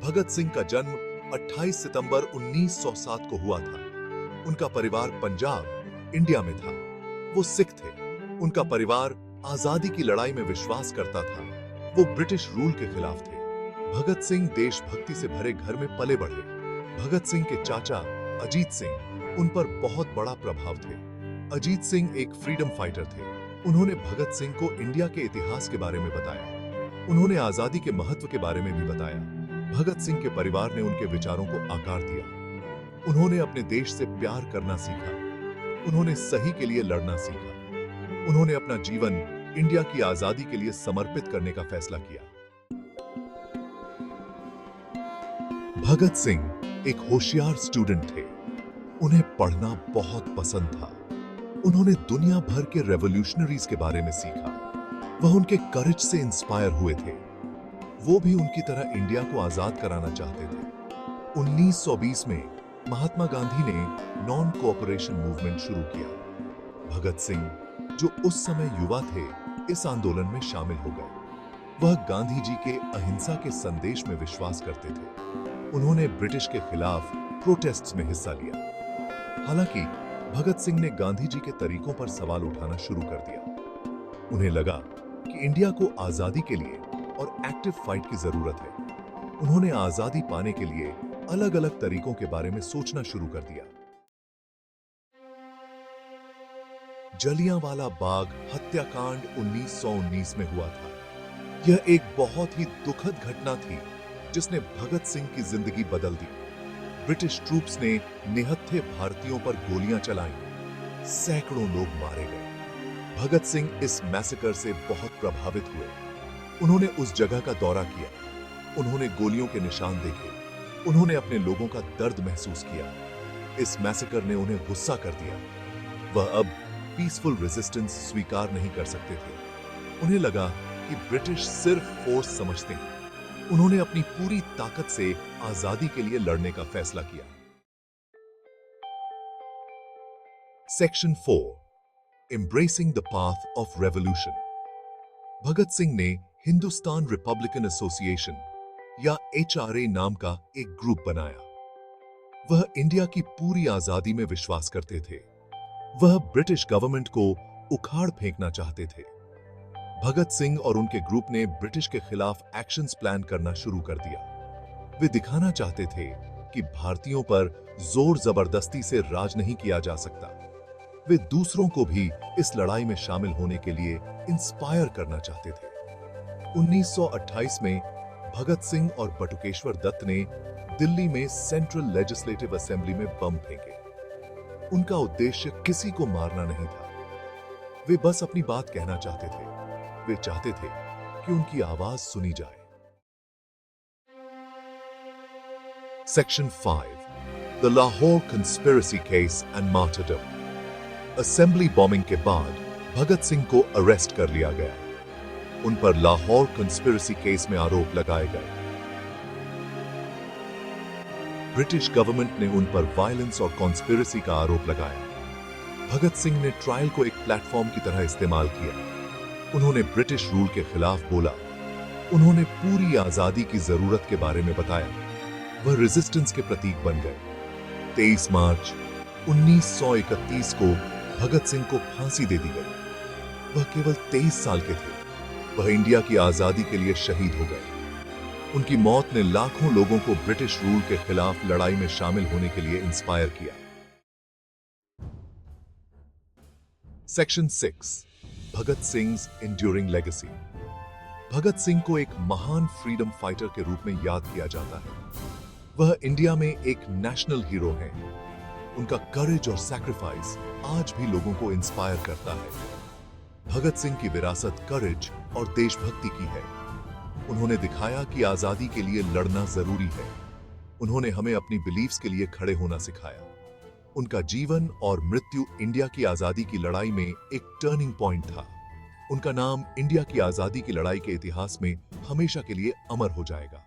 भगत सिंह का जन्म 28 सितंबर 1907 को हुआ था। उनका परिवार पंजाब, इंडिया में था। वो सिख थे। उनका परिवार आजादी की लड़ाई में विश्वास करता था। वो ब्रिटिश रूल के खिलाफ थे। भगत सिंह देशभक्ति से भरे घर में पले बढ़े। भगत सिंह के चाचा अजीत सिंह उन पर बहुत बड़ा प्रभाव थे। अजीत सिंह एक फ्रीडम फाइटर थे। उन्होंने भगत सिंह को इंडिया के इतिहास के बारे में बताया। उन्होंने आजादी के महत्व के बारे में भी बताया। भगत सिंह के परिवार ने उनके विचारों को आकार दिया। उन्होंने अपने देश से प्यार करना सीखा। उन्होंने सही के लिए लड़ना सीखा। उन्होंने अपना जीवन इंडिया की आजादी के लिए समर्पित करने का फैसला किया। भगत सिंह एक होशियार स्टूडेंट थे। उन्हें पढ़ना बहुत पसंद था। उन्होंने दुनिया भर के रेवोल्यूशनरीज के बारे में सीखा। वह उनके करेज से इंस्पायर हुए थे। वो भी उनकी तरह इंडिया को आजाद कराना चाहते थे। 1920 में महात्मा गांधी ने नॉन कोऑपरेशन मूवमेंट शुरू किया। भगत सिंह, जो उस समय युवा थे, इस आंदोलन में शामिल हो गए। वह गांधी जी के अहिंसा के संदेश में विश्वास करते थे। उन्होंने ब्रिटिश के खिलाफ प्रोटेस्ट्स में हिस्सा लिया। हालांकि भगत सिंह ने गांधी जी के तरीकों पर सवाल उठाना शुरू कर दिया। उन्हें लगा कि इंडिया को आजादी के लिए और एक्टिव फाइट की जरूरत है। उन्होंने आजादी पाने के लिए अलग अलग तरीकों के बारे में सोचना शुरू कर दिया। जलियांवाला बाग हत्याकांड 1919 में हुआ था। यह एक बहुत ही दुखद घटना थी जिसने भगत सिंह की जिंदगी बदल दी। ब्रिटिश ट्रूप्स ने निहत्थे भारतीयों पर गोलियां चलाईं। सैकड़ों लोग मारे गए। भगत सिंह इस मैसेकर से बहुत प्रभावित हुए। उन्होंने उस जगह का दौरा किया। उन्होंने गोलियों के निशान देखे। उन्होंने अपने लोगों का दर्द महसूस किया। इस मैसेकर ने उन्हें गुस्सा कर दिया। वह अब पीसफुल रेजिस्टेंस स्वीकार नहीं कर सकते थे। उन्हें लगा कि ब्रिटिश सिर्फ फोर्स समझते हैं। उन्होंने अपनी पूरी ताकत से आजादी के लिए लड़ने का फैसला किया। Section 4, embracing the path of revolution. Bhagat Singh ने हिंदुस्तान रिपब्लिकन एसोसिएशन या HRA नाम का एक ग्रुप बनाया। वह इंडिया की पूरी आजादी में विश्वास करते थे। वह ब्रिटिश गवर्नमेंट को उखाड़ फेंकना चाहते थे। भगत सिंह और उनके ग्रुप ने ब्रिटिश के खिलाफ एक्शंस प्लान करना शुरू कर दिया। वे दिखाना चाहते थे कि भारतीयों पर जोर जबरदस्ती से राज नहीं किया जा सकता। वे दूसरों को भी इस लड़ाई में शामिल होने के लिए इंस्पायर करना चाहते थे। 1928 में भगत सिंह और बटुकेश्वर दत्त ने दिल्ली में सेंट्रल लेजिस्लेटिव असेंबली में बम फेंके। उनका उद्देश्य किसी को मारना नहीं था। वे बस अपनी बात कहना चाहते थे। वे चाहते थे कि उनकी आवाज सुनी जाए। Section 5, the Lahore conspiracy case and martyrdom. Assembly bombing के बाद भगत सिंह को अरेस्ट कर लिया गया। उन पर लाहौर कंस्पिरेसी केस में आरोप लगाए गए। ब्रिटिश गवर्नमेंट ने उन पर वायलेंस और कॉन्स्पिरेसी का आरोप लगाया। भगत सिंह ने ट्रायल को एक प्लेटफॉर्म की तरह इस्तेमाल किया। उन्होंने ब्रिटिश रूल के खिलाफ बोला। उन्होंने पूरी आजादी की जरूरत के बारे में बताया। वह रेजिस्टेंस के प्रतीक बन गए। 23 मार्च 1931 को भगत सिंह को फांसी दे दी गई। वह केवल 23 साल के थे। वह इंडिया की आजादी के लिए शहीद हो गए। उनकी मौत ने लाखों लोगों को ब्रिटिश रूल के खिलाफ लड़ाई में शामिल होने के लिए इंस्पायर किया। सेक्शन 6, भगत सिंह्स एंड्यूरिंग लेगेसी। भगत सिंह को एक महान फ्रीडम फाइटर के रूप में याद किया जाता है। वह इंडिया में एक नेशनल हीरो हैं। उनका करेज और सैक्रिफाइस आज भी लोगों को इंस्पायर करता है। भगत सिंह की विरासत करेज और देशभक्ति की है। उन्होंने दिखाया कि आजादी के लिए लड़ना जरूरी है। उन्होंने हमें अपनी बिलीफ्स के लिए खड़े होना सिखाया। उनका जीवन और मृत्यु इंडिया की आजादी की लड़ाई में एक टर्निंग पॉइंट था। उनका नाम इंडिया की आजादी की लड़ाई के इतिहास में हमेशा के लिए अमर हो जाएगा।